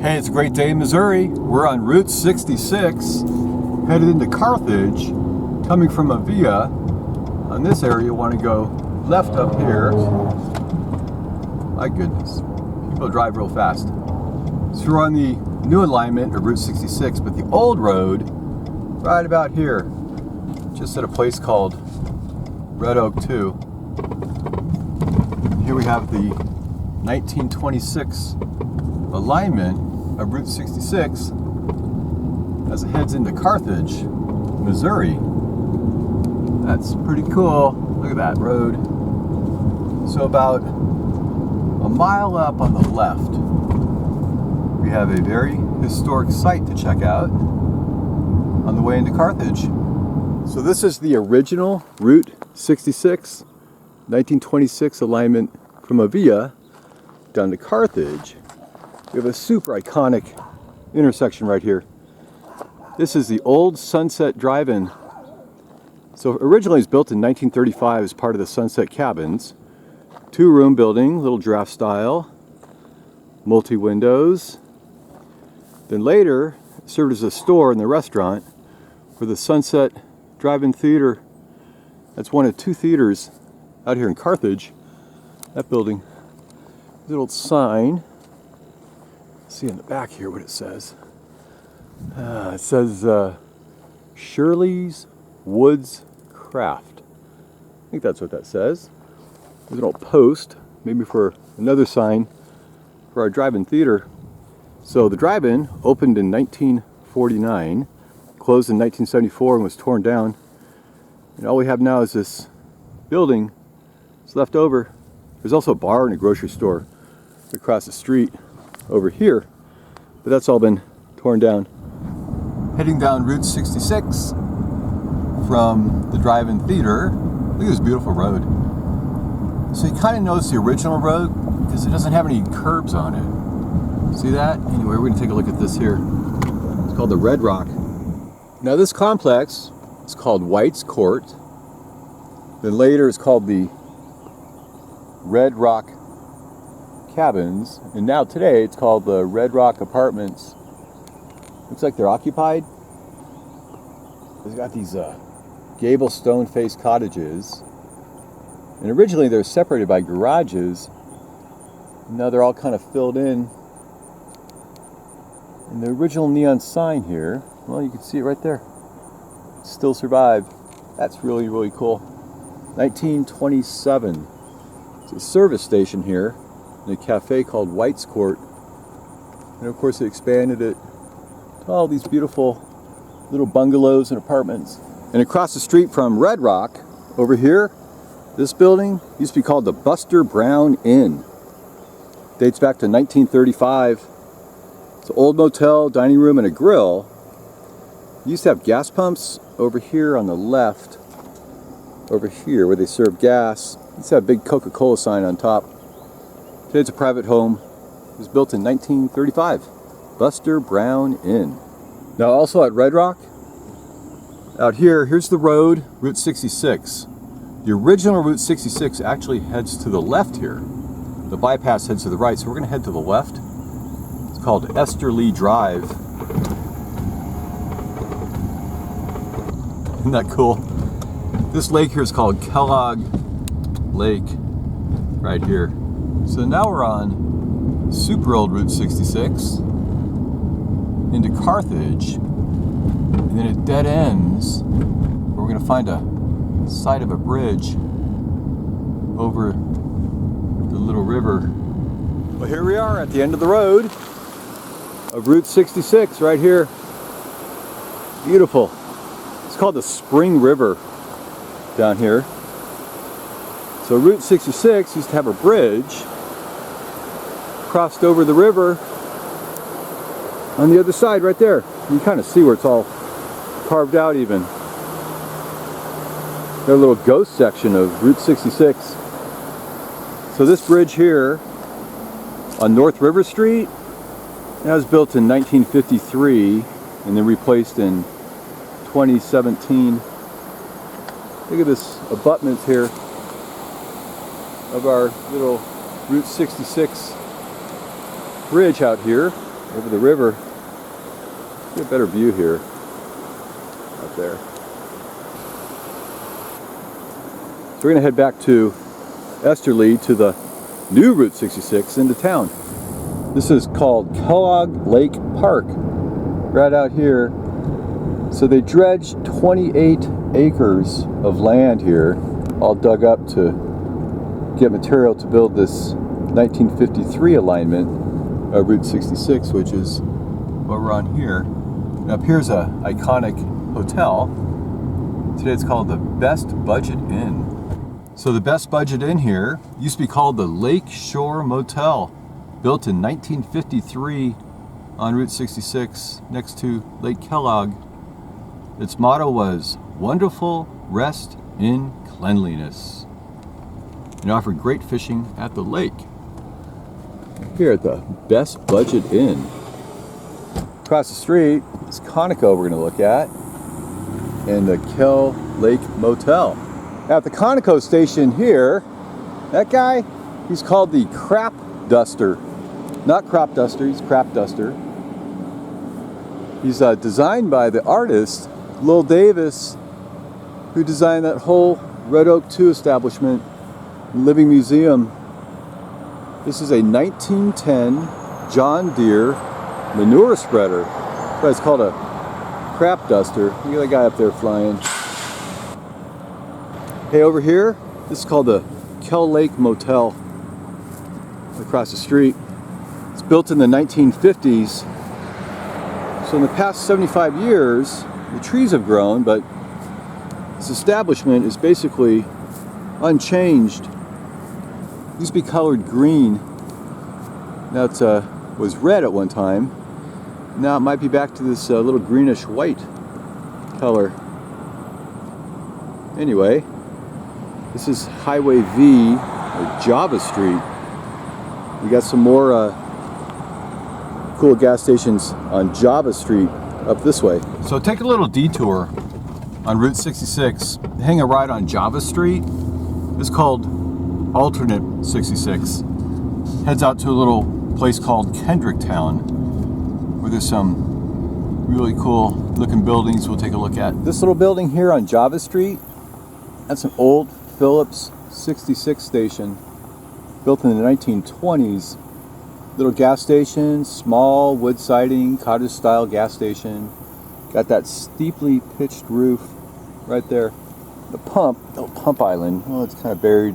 Hey, it's a great day in Missouri. We're on Route 66, headed into Carthage, coming from a via. On this area, you want to go left up here. My goodness, people drive real fast. So we're on the new alignment of Route 66, but the old road, right about here, just at a place called Red Oak 2. Here we have the 1926 alignment of Route 66 as it heads into Carthage, Missouri. That's pretty cool. Look at that road. So about a mile up on the left, we have a very historic site to check out on the way into Carthage. So this is the original Route 66, 1926 alignment from Avia down to Carthage. We have a super iconic intersection right here. This is the old Sunset Drive-In. So originally it was built in 1935 as part of the Sunset Cabins. Two-room building, little draft style, multi-windows. Then later it served as a store and the restaurant for the Sunset Drive-In Theater. That's one of two theaters out here in Carthage. That building. Little sign. See in the back here what it says. It says Shirley's Woods Craft. I think that's what that says. There's an old post, maybe for another sign for our drive-in theater. So the drive-in opened in 1949, closed in 1974 and was torn down. And all we have now is this building. It's left over. There's also a bar and a grocery store across the street over here, but that's all been torn down. Heading down Route 66 from the drive-in theater. Look at this beautiful road. So you kind of notice the original road because it doesn't have any curbs on it. See that? Anyway, we're going to take a look at this here. It's called the Red Rock. Now this complex is called White's Court. Then later it's called the Red Rock Cabins, and now today it's called the Red Rock Apartments. Looks like they're occupied. They've got these gable stone-faced cottages, and originally they're separated by garages. Now they're all kind of filled in. And the original neon sign here, well, you can see it right there. It still survived. That's really, really cool. 1927. It's a service station here in a cafe called White's Court, and of course it expanded it to all these beautiful little bungalows and apartments. And across the street from Red Rock, over here, this building used to be called the Buster Brown Inn. Dates back to 1935. It's an old motel, dining room, and a grill. You used to have gas pumps over here on the left, over here where they serve gas. You used to have a big Coca-Cola sign on top. Today it's a private home. It was built in 1935. Buster Brown Inn. Now also at Red Rock, out here, here's the road, Route 66. The original Route 66 actually heads to the left here. The bypass heads to the right, so we're going to head to the left. It's called Esther Lee Drive. Isn't that cool? This lake here is called Kellogg Lake, right here. So now we're on super old Route 66 into Carthage, and then it dead ends where we're going to find a side of a bridge over the little river. Well, here we are at the end of the road of Route 66 right here. Beautiful. It's called the Spring River down here. So Route 66 used to have a bridge crossed over the river on the other side right there. You can kind of see where it's all carved out even. Their little ghost section of Route 66. So this bridge here on North River Street, that was built in 1953 and then replaced in 2017. Look at this abutments here of our little Route 66 bridge out here. over the river. Get a better view here, up there. So we're gonna head back to Esterly to the new Route 66 into town. This is called Kellogg Lake Park, right out here. So they dredged 28 acres of land here, all dug up to get material to build this 1953 alignment of Route 66, which is what we're on here. And up here's a iconic hotel. Today it's called the Best Budget Inn. So the Best Budget Inn here used to be called the Lake Shore Motel, built in 1953 on Route 66 next to Lake Kellogg. Its motto was "Wonderful Rest in Cleanliness." And offered great fishing at the lake. Here at the Best Budget Inn. Across the street is Conoco we're going to look at, and the Kellogg Lake Motel. At the Conoco station here, that guy, he's called the Crap Duster. Not Crop Duster, he's Crap Duster. He's designed by the artist Lil Davis, who designed that whole Red Oak 2 establishment, Living Museum. This is a 1910 John Deere manure spreader. That's why it's called a Crap Duster. Look at that guy up there flying. Hey, over here, this is called the Kellogg Lake Motel, across the street. It's built in the 1950s. So in the past 75 years, the trees have grown, but this establishment is basically unchanged. It used to be colored green. Now it was red at one time. Now it might be back to this little greenish white color. Anyway, this is Highway V, or Java Street. We got some more cool gas stations on Java Street up this way. So take a little detour on Route 66, hang a ride on Java Street. It's called Alternate 66. Heads out to a little place called Kendrick Town, where there's some really cool looking buildings we'll take a look at. This little building here on Java Street, that's an old Phillips 66 station, built in the 1920s. Little gas station, small wood siding, cottage style gas station. Got that steeply pitched roof right there. The little pump island, oh, it's kind of buried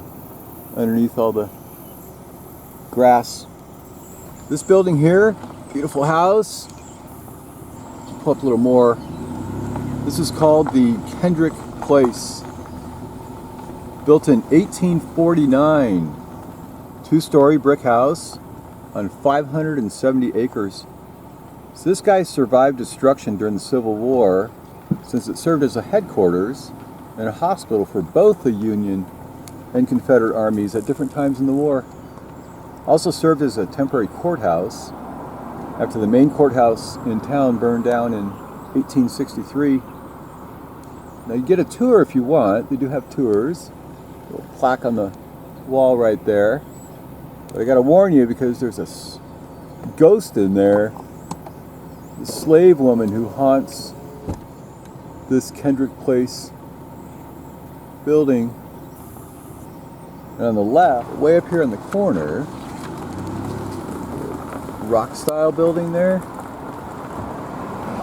underneath all the grass. This building here, beautiful house. Pull up a little more. This is called the Kendrick Place. Built in 1849. Two-story brick house on 570 acres. So this guy survived destruction during the Civil War, since it served as a headquarters and a hospital for both the Union and Confederate armies at different times in the war. Also served as a temporary courthouse after the main courthouse in town burned down in 1863. Now you get a tour if you want. They do have tours. A little plaque on the wall right there. But I gotta warn you, because there's a ghost in there. The slave woman who haunts this Kendrick Place building. And on the left, way up here in the corner, rock style building there,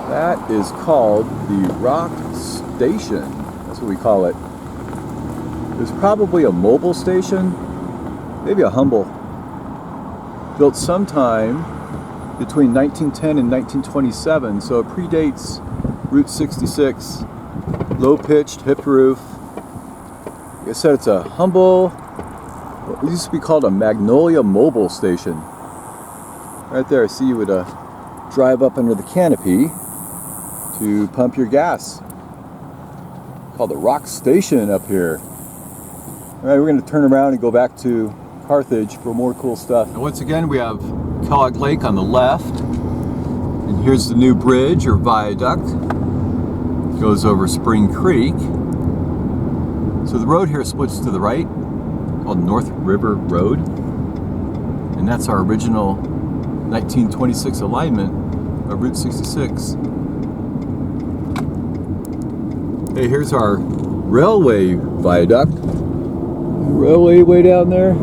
that is called the Rock Station. That's what we call it. There's probably a mobile station, maybe a humble, built sometime between 1910 and 1927, so it predates Route 66. Low-pitched, hip roof. Like I said, it's a humble, what used to be called a Magnolia Mobile Station. Right there, I see you would drive up under the canopy to pump your gas. Called the Rock Station up here. Alright, we're going to turn around and go back to Carthage for more cool stuff. And once again, we have Kellogg Lake on the left. And here's the new bridge or viaduct. Goes over Spring Creek. So the road here splits to the right, called North River Road. And that's our original 1926 alignment of Route 66. Hey, here's our railway viaduct. Railway way down there.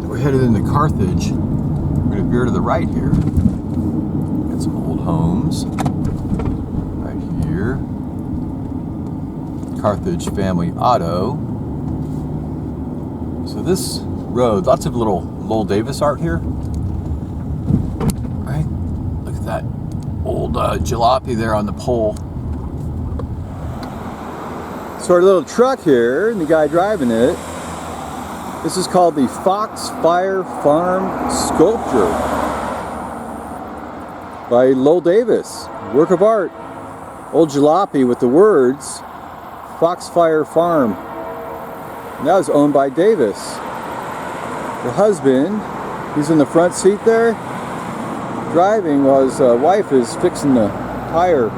We're headed into Carthage. We're going to veer to the right here. Got some old homes. Right here. Carthage Family Auto. So this road, lots of little Lowell Davis art here. Right? Look at that old jalopy there on the pole. So our little truck here, and the guy driving it, this is called the Foxfire Farm Sculpture by Lowell Davis. Work of art. Old jalopy with the words Foxfire Farm. And that was owned by Davis. Her husband, he's in the front seat there, driving while his wife is fixing the tire.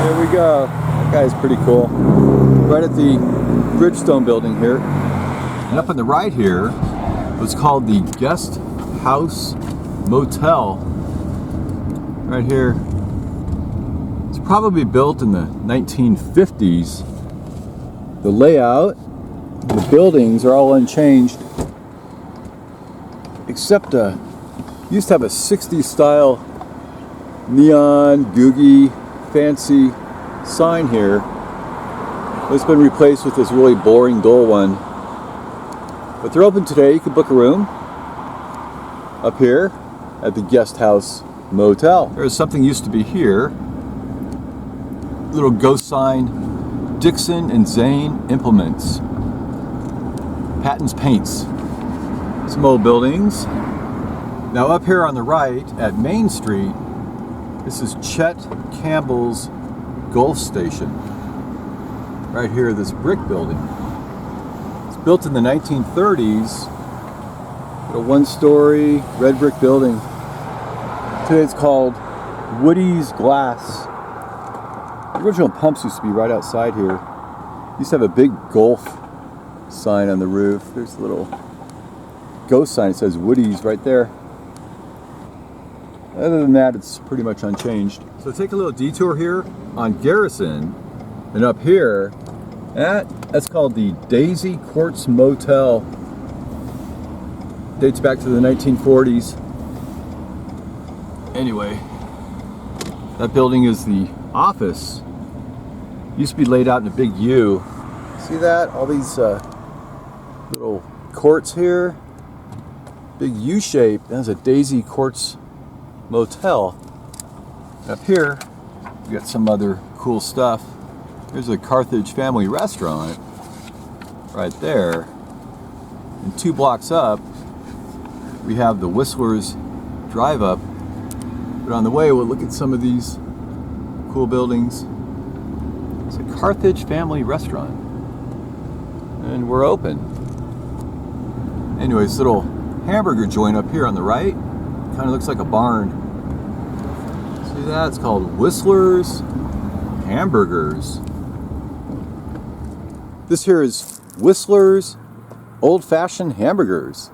There we go. That guy's pretty cool. Right at the Bridgestone building here. And up on the right here, what's called the Guest House Motel. Right here. It's probably built in the 1950s. The layout, the buildings are all unchanged. Except used to have a 60s style neon, googie, fancy sign here. It's been replaced with this really boring, dull one. But they're open today. You can book a room up here at the Guest House Motel. There's something used to be here. Little ghost sign, Dixon and Zane Implements. Patton's Paints. Some old buildings. Now up here on the right at Main Street, this is Chet Campbell's Gulf Station. Right here, this brick building. It's built in the 1930s. A one-story red brick building. Today it's called Woody's Glass. The original pumps used to be right outside here. Used to have a big Gulf sign on the roof. There's a little ghost sign. It says Woody's right there. Other than that, it's pretty much unchanged. So take a little detour here on Garrison, and up here, that's called the Daisy Quartz Motel. Dates back to the 1940s. Anyway, that building is the office. Used to be laid out in a big U. See that? All these little courts here. Big U shape. That's a Daisy Quartz Motel. Up here, we got some other cool stuff. There's a Carthage family restaurant right there. And 2 blocks up, we have the Whistler's Drive Up. But on the way, we'll look at some of these cool buildings. It's a Carthage family restaurant. And we're open. Anyways, little hamburger joint up here on the right. Kind of looks like a barn. See that? It's called Whistler's Hamburgers. This here is Whistler's Old Fashioned Hamburgers.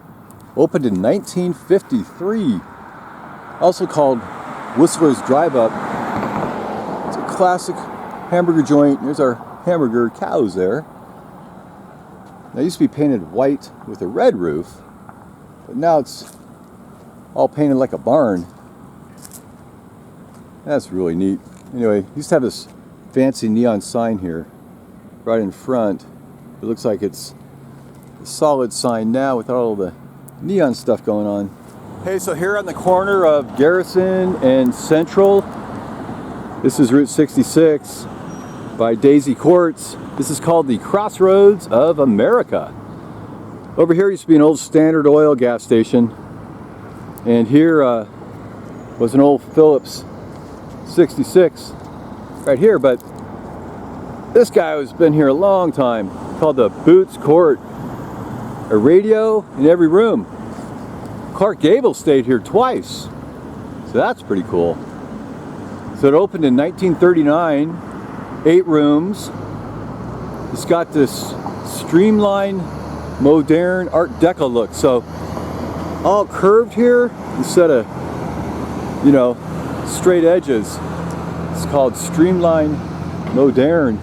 Opened in 1953. Also called Whistler's Drive Up. It's a classic hamburger joint. Here's our hamburger cows there. Now, it used to be painted white with a red roof, but now it's all painted like a barn. That's really neat. Anyway, used to have this fancy neon sign here right in front. It looks like it's a solid sign now with all the neon stuff going on. Hey, so here on the corner of Garrison and Central, this is Route 66 by Daisy Quartz. This is called the Crossroads of America. Over here used to be an old Standard Oil gas station, and here was an old Phillips 66 right here, but this guy has been here a long time, called the Boots Court. A radio in every room. Clark Gable stayed here twice, so that's pretty cool. So it opened in 1939, 8 rooms. It's got this streamlined, modern Art Deco look. So all curved here instead of, you know, straight edges. It's called Streamline Moderne.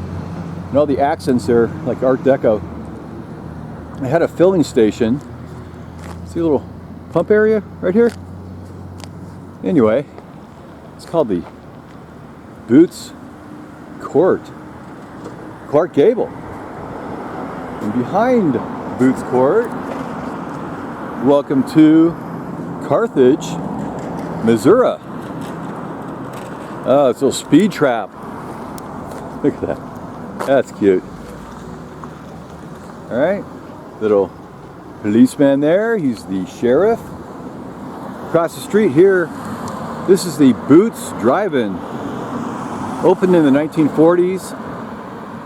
And all the accents there, like Art Deco. I had a filling station. See a little pump area right here? Anyway, it's called the Boots Court. Clark Gable. And behind Boots Court, welcome to Carthage, Missouri. Oh, it's a little speed trap. Look at that. That's cute. Alright, little policeman there. He's the sheriff. Across the street here, this is the Boots Drive-In. Opened in the 1940s.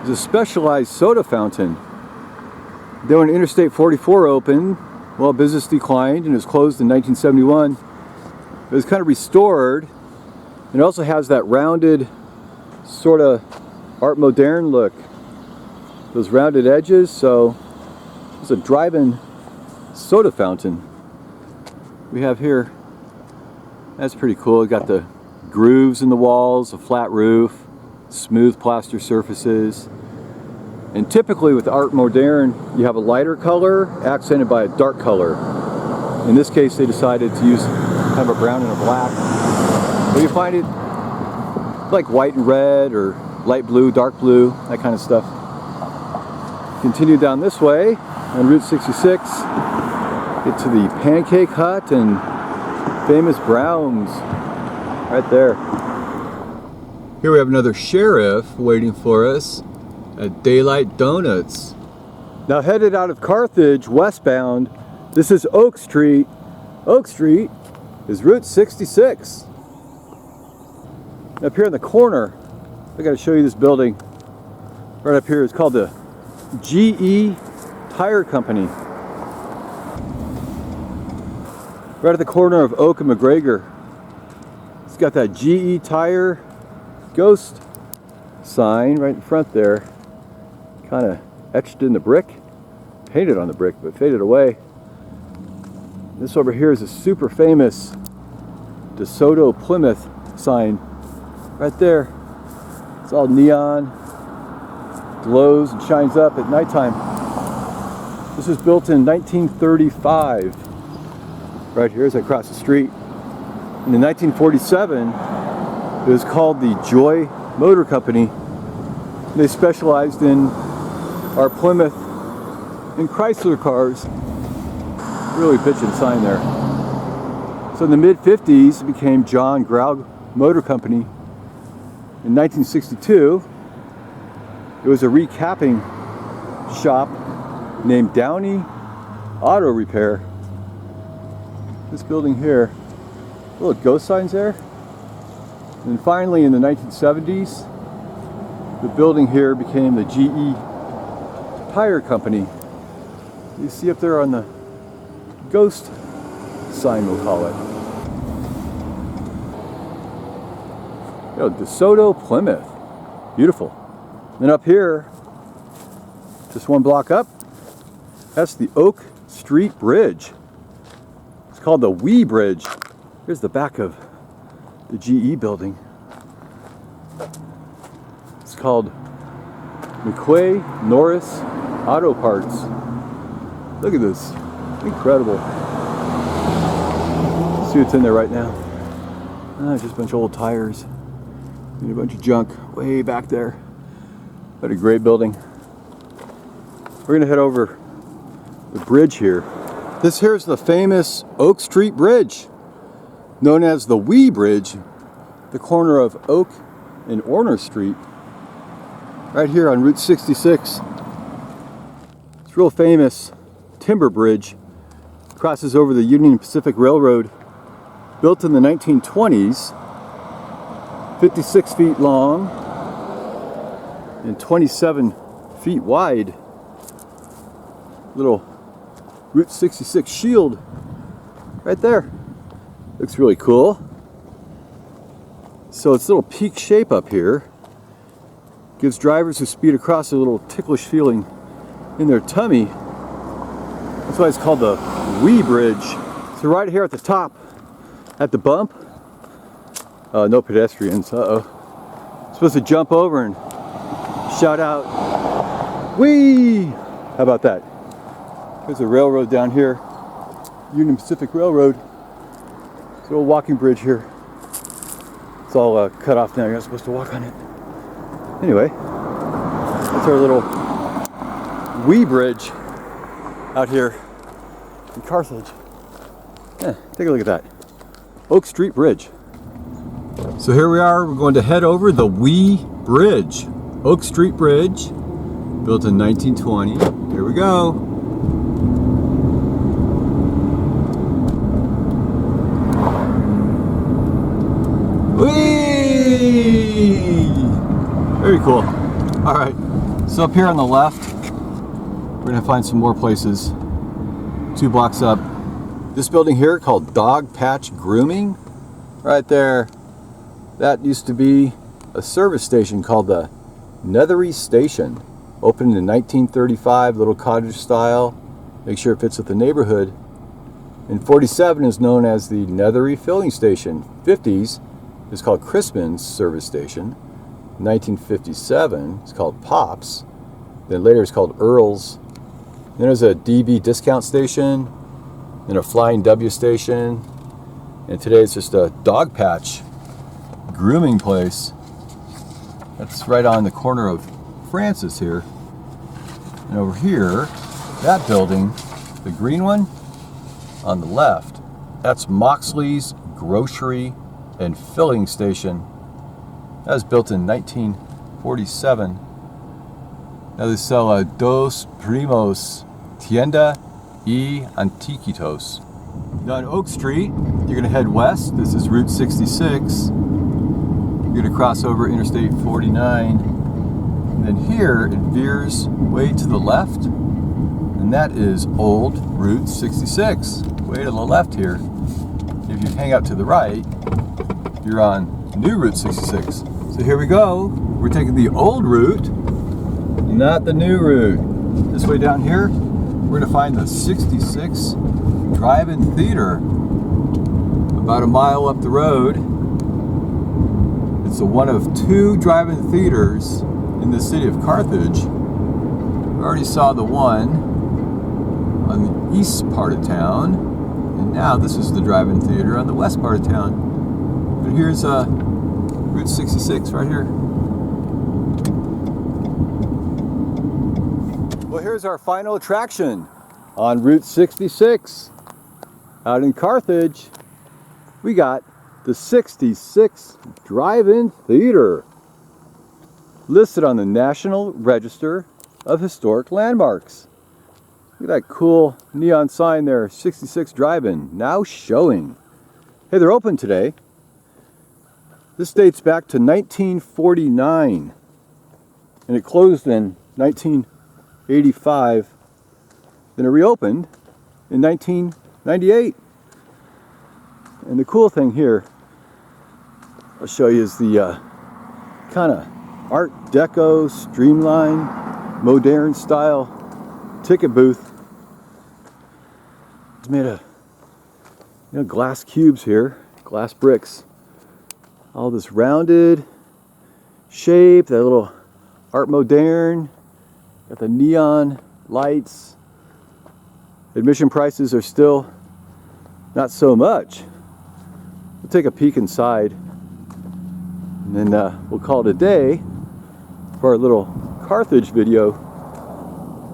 It's a specialized soda fountain. Then when Interstate 44 opened, well, business declined and it was closed in 1971. It was kind of restored. It also has that rounded sort of Art Moderne look. Those rounded edges, so it's a drive-in soda fountain we have here. That's pretty cool. Got the grooves in the walls, a flat roof, smooth plaster surfaces. And typically with Art Moderne, you have a lighter color accented by a dark color. In this case, they decided to use kind of a brown and a black. But you find it like white and red, or light blue, dark blue, that kind of stuff. Continue down this way on Route 66. Get to the Pancake Hut and famous Browns right there. Here we have another sheriff waiting for us at Daylight Donuts. Now headed out of Carthage westbound, this is Oak Street. Oak Street is Route 66. Up here in the corner, I got to show you this building. Right up here, it's called the GE Tire Company. Right at the corner of Oak and McGregor. It's got that GE Tire ghost sign right in front there. Kind of etched in the brick. Painted on the brick, but faded away. This over here is a super famous DeSoto Plymouth sign. Right there. It's all neon. Glows and shines up at nighttime. This was built in 1935. Right here as I cross the street. And in 1947, it was called the Joy Motor Company. They specialized in our Plymouth and Chrysler cars. Really pitching sign there. So in the mid-50s, it became John Grau Motor Company. In 1962, it was a recapping shop named Downey Auto Repair. This building here, little ghost signs there. And finally in the 1970s, the building here became the GE Tire Company. You see up there on the ghost sign, we'll call it. DeSoto Plymouth. Beautiful. Then up here, just one block up, that's the Oak Street Bridge. It's called the Wee Bridge. Here's the back of the GE building. It's called McQuay Norris Auto Parts. Look at this. Incredible. Let's see what's in there right now. Just a bunch of old tires. And a bunch of junk way back there. But a great building. We're going to head over the bridge here. This here is the famous Oak Street Bridge, known as the Wee Bridge, the corner of Oak and Orner Street, right here on Route 66. It's real famous timber bridge. Crosses over the Union Pacific Railroad, built in the 1920s. 56 feet long and 27 feet wide. Little Route 66 shield right there. Looks really cool. So it's a little peak shape up here. Gives drivers who speed across a little ticklish feeling in their tummy. That's why it's called the Wee Bridge. So right here at the top, at the bump, no pedestrians, supposed to jump over and shout out, "Whee!" How about that? There's a railroad down here, Union Pacific Railroad. It's a little walking bridge here. It's all cut off now, you're not supposed to walk on it. Anyway, that's our little wee bridge out here in Carthage. Yeah, take a look at that. Oak Street Bridge. So here we are, we're going to head over the Wee Bridge. Oak Street Bridge, built in 1920. Here we go. Whee! Very cool. All right, so up here on the left, we're gonna find some more places. 2 blocks up. This building here called Dog Patch Grooming, right there. That used to be a service station called the Nethery Station. Opened in 1935, little cottage style. Make sure it fits with the neighborhood. In 47 is known as the Nethery Filling Station. 50s is called Crispin's Service Station. 1957 it's called Pops. Then later it's called Earl's. Then there's a DB discount station, then a Flying W station, and today it's just a dog patch grooming place. That's right on the corner of Francis here. And over here, that building, the green one on the left, that's Moxley's Grocery and Filling Station. That was built in 1947. Now they sell Dos Primos Tienda y Antiquitos. Now on Oak Street, you're going to head west. This is Route 66. You're going to cross over Interstate 49. And then here it veers way to the left. And that is Old Route 66. Way to the left here. If you hang out to the right, you're on New Route 66. So here we go. We're taking the old route, not the new route. This way down here, we're gonna find the 66 Drive-In Theater. About a mile up the road. It's one of 2 drive-in theaters in the city of Carthage. We already saw the one on the east part of town, and now this is the drive-in theater on the west part of town. But here's Route 66 right here. Well, here's our final attraction on Route 66. Out in Carthage, we got the 66 Drive-In Theater, listed on the National Register of Historic Landmarks. Look at that cool neon sign there, 66 Drive-In, now showing. Hey, they're open today. This dates back to 1949, and it closed in 1985. Then it reopened in 1998. And the cool thing here, I'll show you, is the kind of Art Deco, streamlined, modern style ticket booth. It's made of glass cubes here, glass bricks. All this rounded shape, that little Art Moderne, got the neon lights. Admission prices are still not so much. We'll take a peek inside, and then we'll call it a day for our little Carthage video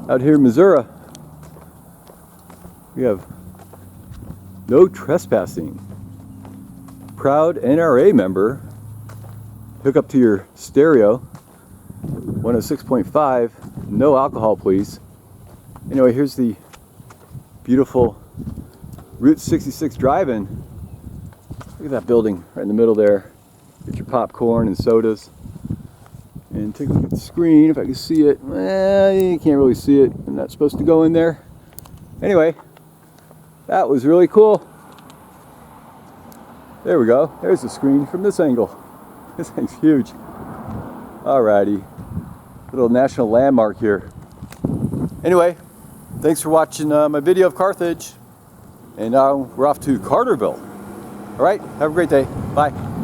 out here in Missouri. We have no trespassing. Proud NRA member. Hook up to your stereo. 106.5. No alcohol, please. Anyway, here's the beautiful Route 66 Drive-In. Look at that building right in the middle there. Get your popcorn and sodas. And take a look at the screen if I can see it. You can't really see it. I'm not supposed to go in there. Anyway, that was really cool. There we go. There's the screen from this angle. This thing's huge. Alrighty. Little national landmark here. Anyway, thanks for watching my video of Carthage. And now we're off to Carterville. All right, have a great day. Bye.